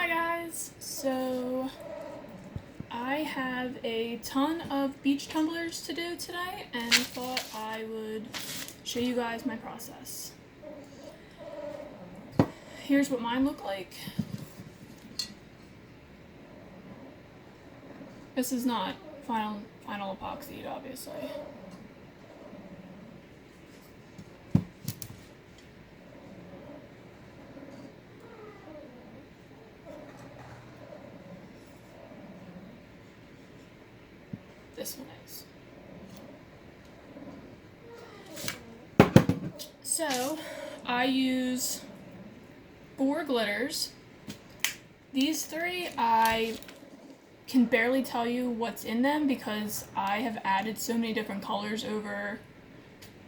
Hi guys! So I have a ton of beach tumblers to do today and thought I would show you guys my process. Here's what mine look like. This is not final epoxied, obviously. This one is. So, I use 4 glitters. These 3, I can barely tell you what's in them because I have added so many different colors over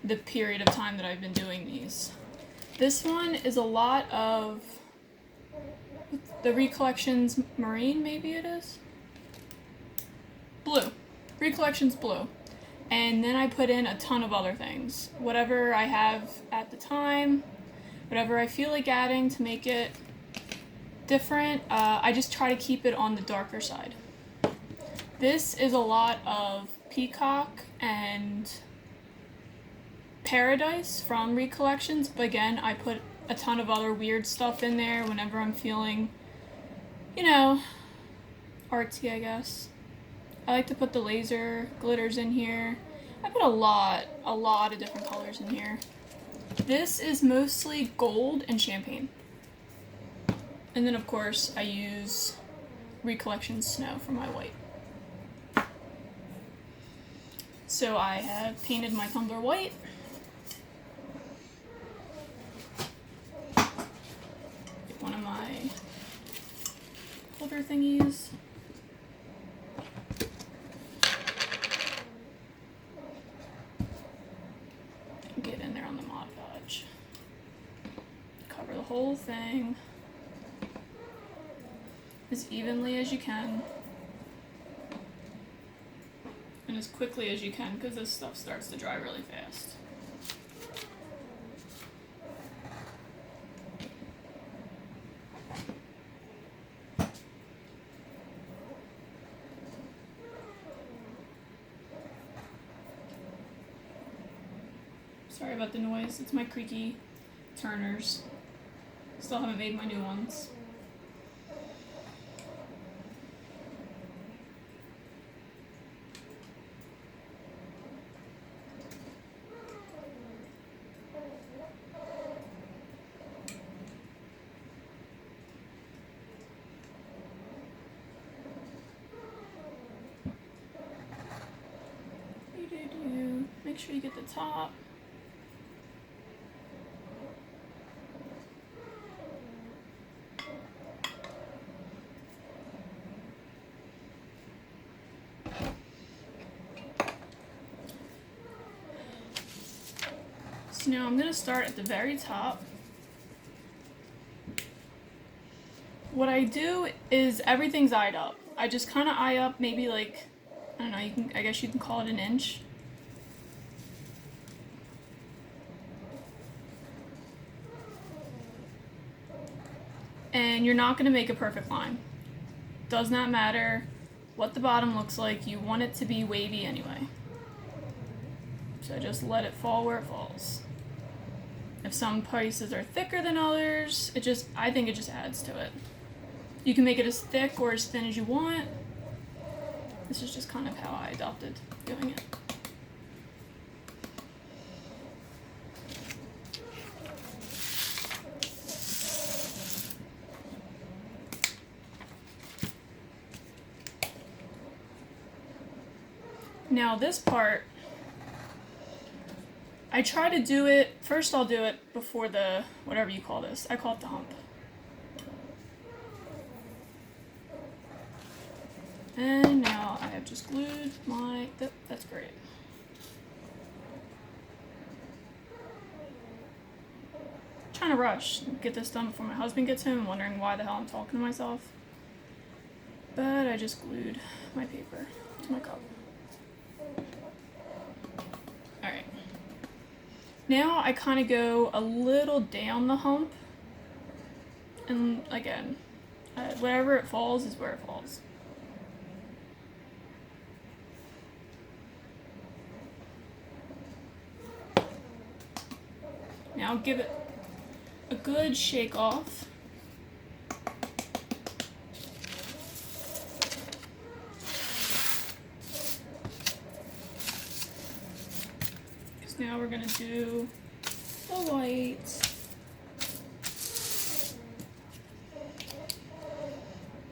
the period of time that I've been doing these. This one is a lot of the Recollections Marine, maybe it is? Blue. Recollections Blue. And then I put in a ton of other things. Whatever I have at the time, whatever I feel like adding to make it different, I just try to keep it on the darker side. This is a lot of Peacock and Paradise from Recollections, but again, I put a ton of other weird stuff in there whenever I'm feeling, artsy, I guess. I like to put the laser glitters in here. I put a lot of different colors in here. This is mostly gold and champagne. And then of course I use Recollections Snow for my white. So I have painted my tumbler white. Get one of my holder thingies. Get in there on the Mod Podge. Cover the whole thing as evenly as you can and as quickly as you can because this stuff starts to dry really fast. Sorry about the noise, it's my creaky turners. Still haven't made my new ones. Make sure you get the top. So now I'm going to start at the very top. What I do is everything's eyed up. I just kind of eye up maybe like, I don't know, I guess you can call it an inch. And you're not going to make a perfect line. Does not matter what the bottom looks like, you want it to be wavy anyway. So just let it fall where it falls. If some pieces are thicker than others, I think it just adds to it. You can make it as thick or as thin as you want. This is just kind of how I adopted doing it. Now this part, I try to do it, first I'll do it before the, whatever you call this, I call it the hump. And now I have just glued my, that's great. I'm trying to rush, get this done before my husband gets home, wondering why the hell I'm talking to myself. But I just glued my paper to my cup. Alright. Now I kind of go a little down the hump. And again, Wherever it falls is where it falls. Now give it a good shake off. Because now we're going to do the whites.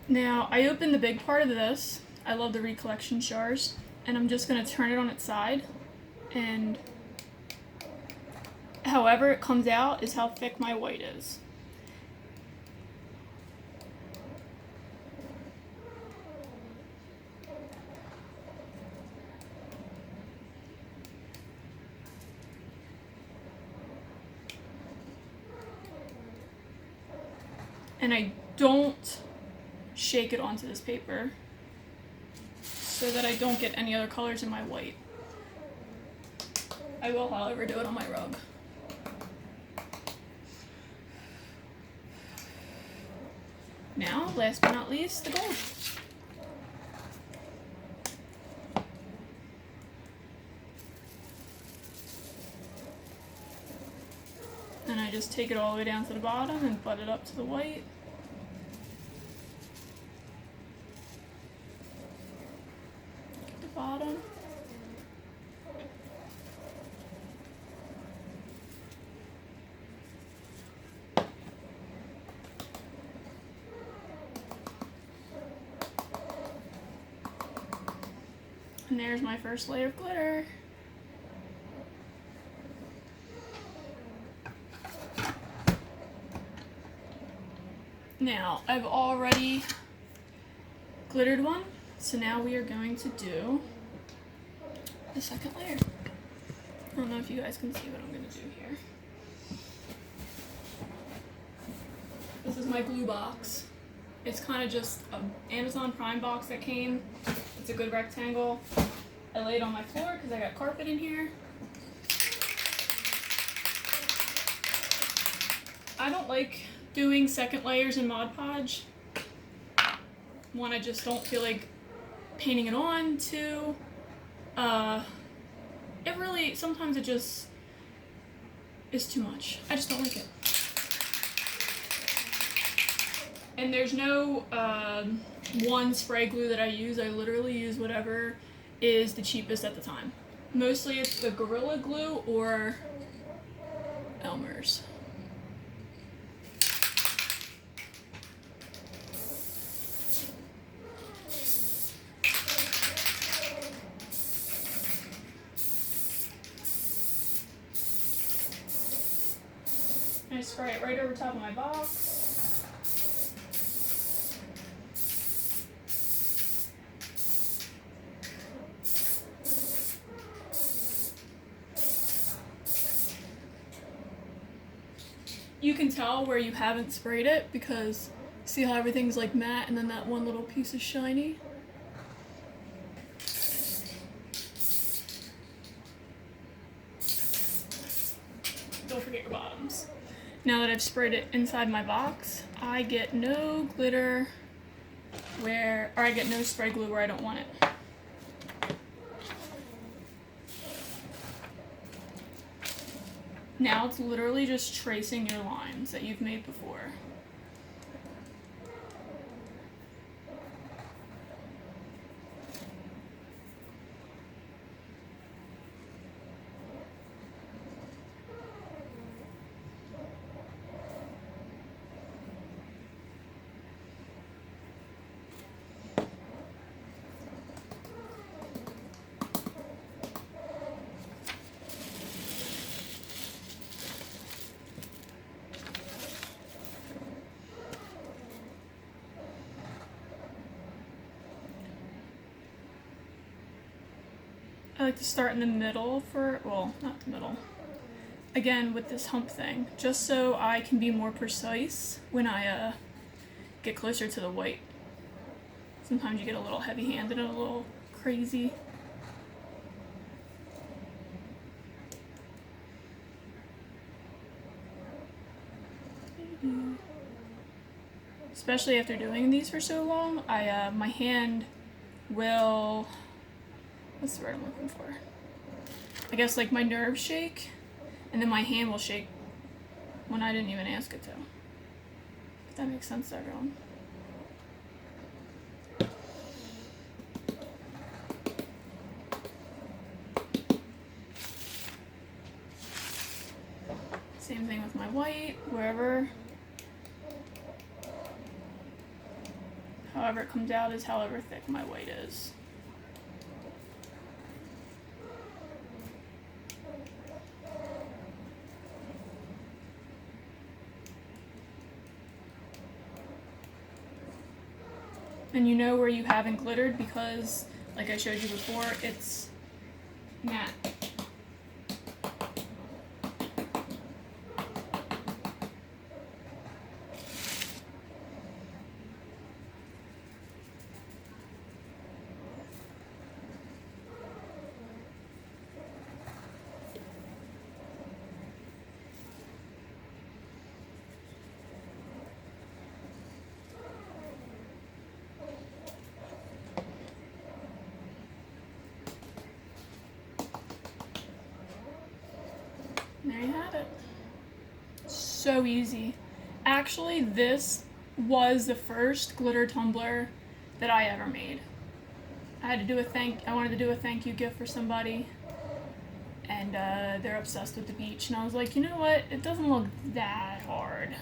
Now, I opened the big part of this. I love the recollection jars. And I'm just going to turn it on its side. And however it comes out is how thick my white is. And I don't shake it onto this paper so that I don't get any other colors in my white. I will, however, do it on my rug. Now, last but not least, the gold. And I just take it all the way down to the bottom and butt it up to the white. Get the bottom. And there's my first layer of glitter. Now, I've already glittered one, so now we are going to do the second layer. I don't know if you guys can see what I'm going to do here. This is my glue box. It's kind of just an Amazon Prime box that came. It's a good rectangle. I lay it on my floor because I got carpet in here. I don't like doing second layers in Mod Podge. One, I just don't feel like painting it on. Two, it really, sometimes it just is too much. I just don't like it. And there's no one spray glue that I use. I literally use whatever is the cheapest at the time. Mostly it's the Gorilla Glue or Elmer's. I spray it right over top of my box. You can tell where you haven't sprayed it because see how everything's like matte and then that one little piece is shiny? Don't forget your bottoms. Now that I've sprayed it inside my box, I get no glitter where, or I get no spray glue where I don't want it. Now it's literally just tracing your lines that you've made before. I like to start in the middle for, well, not the middle. Again, with this hump thing, just so I can be more precise when I get closer to the white. Sometimes you get a little heavy-handed and a little crazy. especially after doing these for so long, my hand will, what's the word I'm looking for? I guess like my nerves shake, and then my hand will shake when I didn't even ask it to. If that makes sense to everyone. Same thing with my white, wherever. However it comes out is however thick my white is. And you know where you haven't glittered because, like I showed you before, it's matte. There you have it. So easy. Actually, this was the first glitter tumbler that I ever made. I wanted to do a thank you gift for somebody, and they're obsessed with the beach, and I was like, you know what? It doesn't look that hard.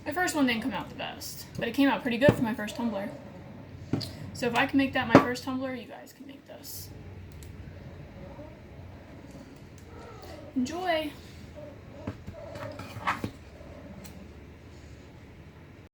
My first one didn't come out the best, but it came out pretty good for my first tumbler. So if I can make that my first tumbler, you guys can make this. Enjoy!